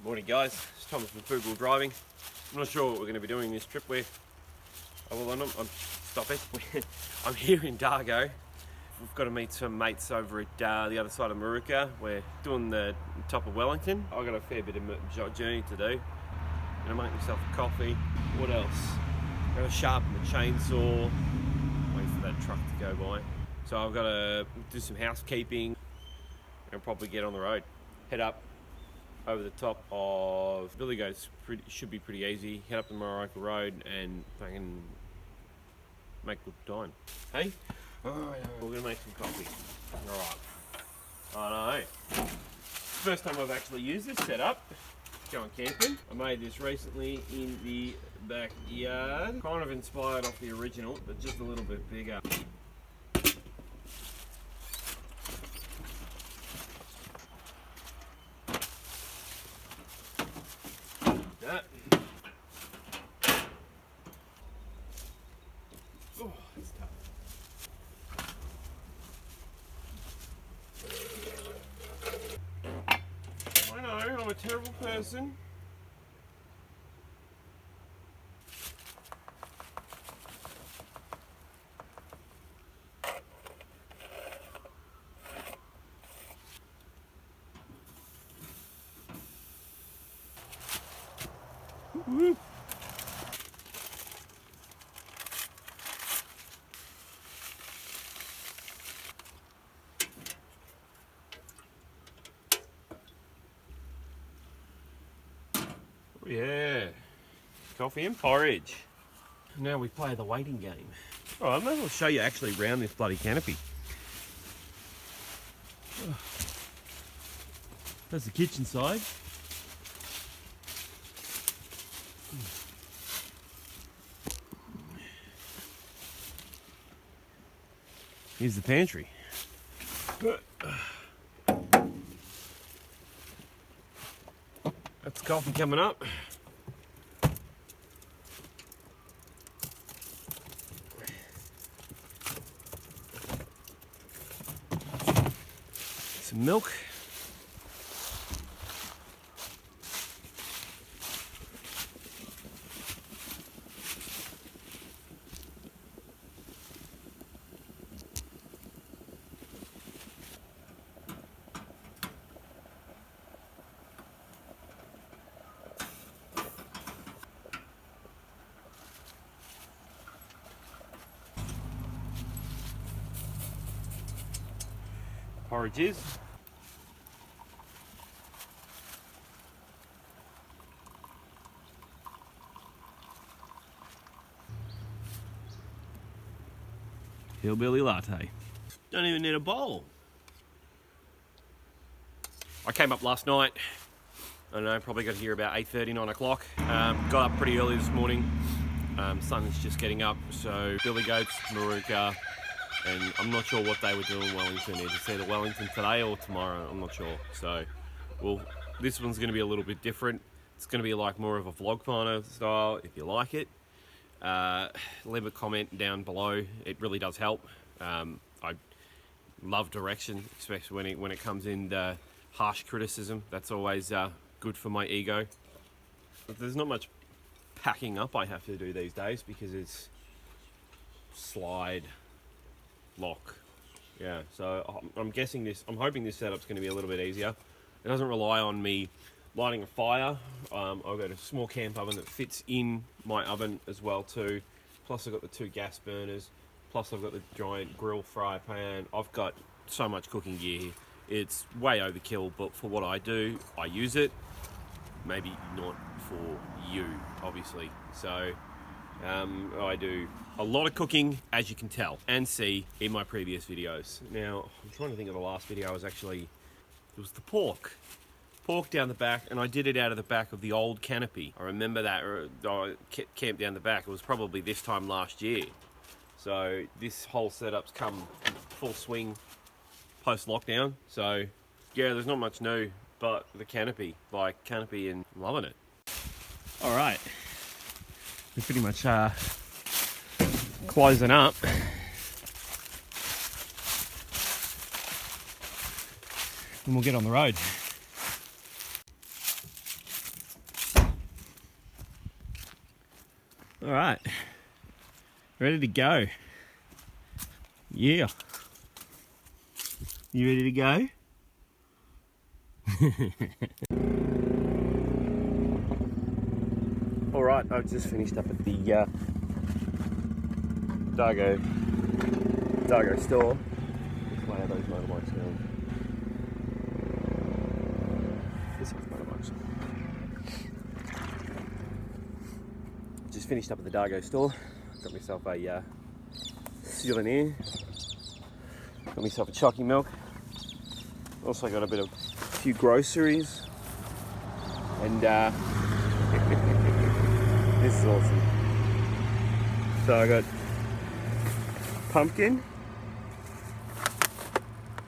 Morning guys, it's Thomas from Food Wheel Driving. I'm not sure what we're going to be doing this trip with. I'm here in Dargo. We've got to meet some mates over at the other side of Maruka. We're doing the top of Wellington. I've got a fair bit of journey to do. I'm going to make myself a coffee. What else? I'm going to sharpen the chainsaw. Wait for that truck to go by. So I've got to do some housekeeping and probably get on the road. Head up over the top of Billy Goats. Should be pretty easy. Head up the Maruka Road and fucking make good time. Hey? Alright, we're gonna make some coffee. Alright. I know. First time I've actually used this setup. Going camping. I made this recently in the backyard. Kind of inspired off the original, but just a little bit bigger. That. Oh, it's tough. I know, I'm a terrible person. Woo. Oh yeah, coffee and porridge. Now we play the waiting game. All right, I might as well show you actually around this bloody canopy. That's the kitchen side. Here's the pantry. That's coffee coming up. Some milk. Porridges. Hillbilly latte. Don't even need a bowl. I came up last night. I don't know, probably got here about 8:30, 9 o'clock. Got up pretty early this morning. Sun's just getting up, so Billy Goats, Maruka, and I'm not sure what they were doing in Wellington. It's either Wellington today or tomorrow, I'm not sure. So, well, this one's going to be a little bit different. It's going to be like more of a vlog kind of style, if you like it. Leave a comment down below, it really does help. I love direction, especially when it comes in harsh criticism. That's always good for my ego. But there's not much packing up I have to do these days because it's slide, lock. Yeah, so I'm hoping this setup's going to be a little bit easier. It doesn't rely on me lighting a fire. I've got a small camp oven that fits in my oven as well too. Plus I've got the 2 gas burners. Plus I've got the giant grill fry pan. I've got so much cooking gear here. It's way overkill, but for what I do, I use it. Maybe not for you, obviously. So I do a lot of cooking, as you can tell and see in my previous videos. Now, I'm trying to think of the last video. It was the pork down the back, and I did it out of the back of the old canopy. I remember that. I camped down the back. It was probably this time last year. So this whole setup's come full swing post-lockdown. So yeah, there's not much new, but the canopy, and I'm loving it. All right, we're pretty much closing up. And we'll get on the road. All right, ready to go. Yeah. You ready to go? All right, I've just finished up at the Dargo store. Which way are those motorbikes going? This one's motorbikes. Just finished up at the Dargo store. Got myself a souvenir. Got myself a chalky milk. Also got a few groceries. And this is awesome. So I got pumpkin,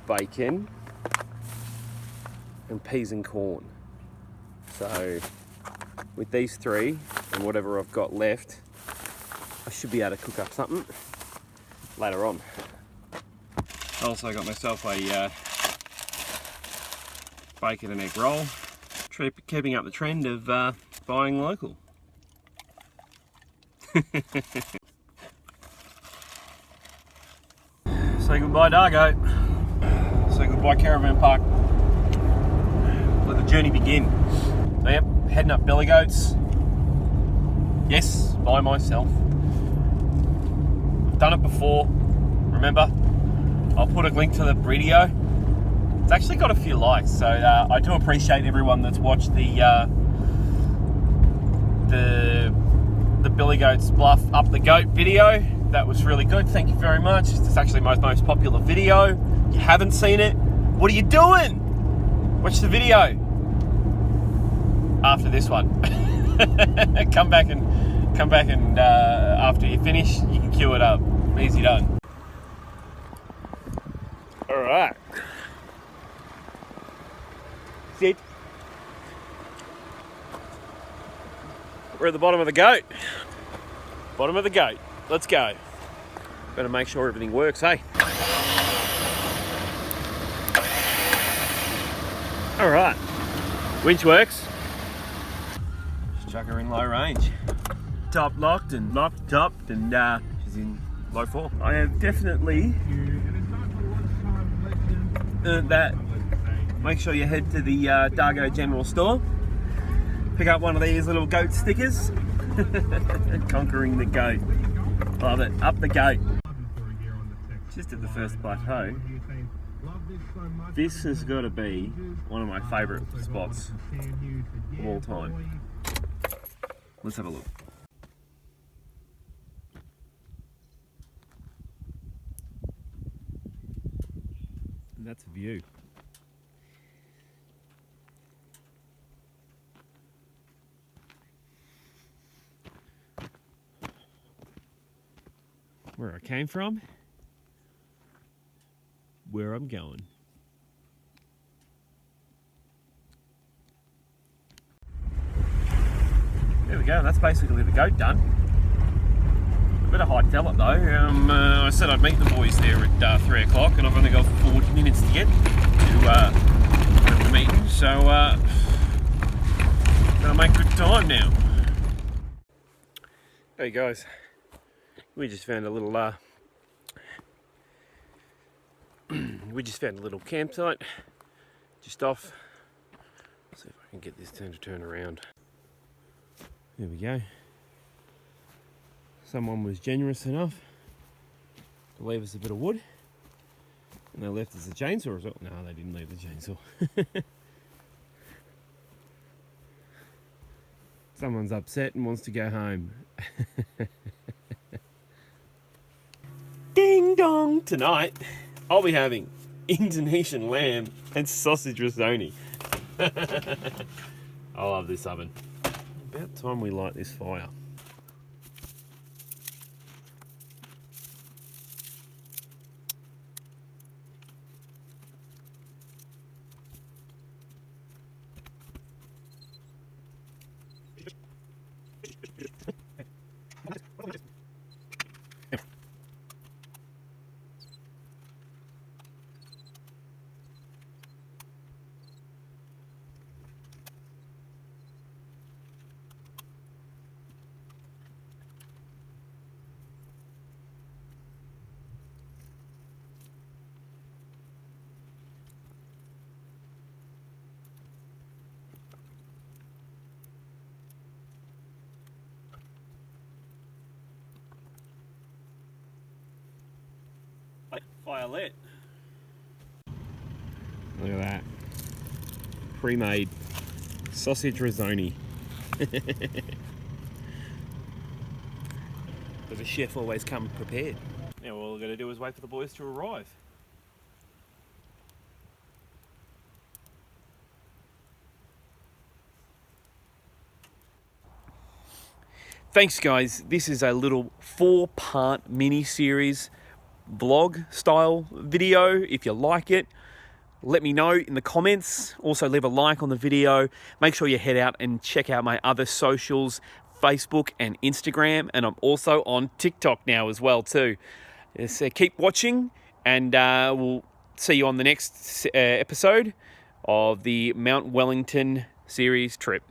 bacon, and peas and corn. So with these three and whatever I've got left, I should be able to cook up something later on. I also got myself a bacon and egg roll, keeping up the trend of buying local. Say goodbye, Dargo. Say goodbye, Caravan Park. Let the journey begin. So, yep, heading up Belly Goats. Yes, by myself. I've done it before, remember? I'll put a link to the video. It's actually got a few likes, so I do appreciate everyone that's watched the Billy Goats Bluff Up the Goat video. That was really good, thank you very much. It's actually my most popular video. If you haven't seen it, what are you doing? Watch the video after this one. come back and after you finish, you can queue it up. Easy done. All right. Sit. We're at the bottom of the goat. Bottom of the goat. Let's go. Better make sure everything works, hey? All right. Winch works. Just chuck her in low range. Top locked and locked topped, and she's in low 4. I have definitely earned that. Make sure you head to the Dargo General Store. Pick up one of these little goat stickers. Conquering the goat. Love it. Up the goat. Just at the first plateau. This has got to be one of my favourite spots of all time. Let's have a look. And that's a view. Where I came from, where I'm going. There we go, that's basically the goat done. A bit of high fella though. I said I'd meet the boys there at 3 o'clock, and I've only got 40 minutes to get to the meeting, so gonna make good time now. Hey guys. We just found a little campsite just off. Let's see if I can get this to turn around. There we go. Someone was generous enough to leave us a bit of wood, and they left us a chainsaw as well. No, they didn't leave the chainsaw. Someone's upset and wants to go home. Ding dong! Tonight, I'll be having Indonesian lamb and sausage risotto. I love this oven. About time we light this fire. Violet. Look at that. Pre-made sausage risoni. But the chef always comes prepared. Now all we're going to do is wait for the boys to arrive. Thanks guys, this is a little 4-part mini-series vlog style video. If you like it, let me know in the comments. Also leave a like on the video. Make sure you head out and check out my other socials, Facebook and Instagram, and I'm also on TikTok now as well too. So keep watching, and we'll see you on the next episode of the Mt Wellington series trip.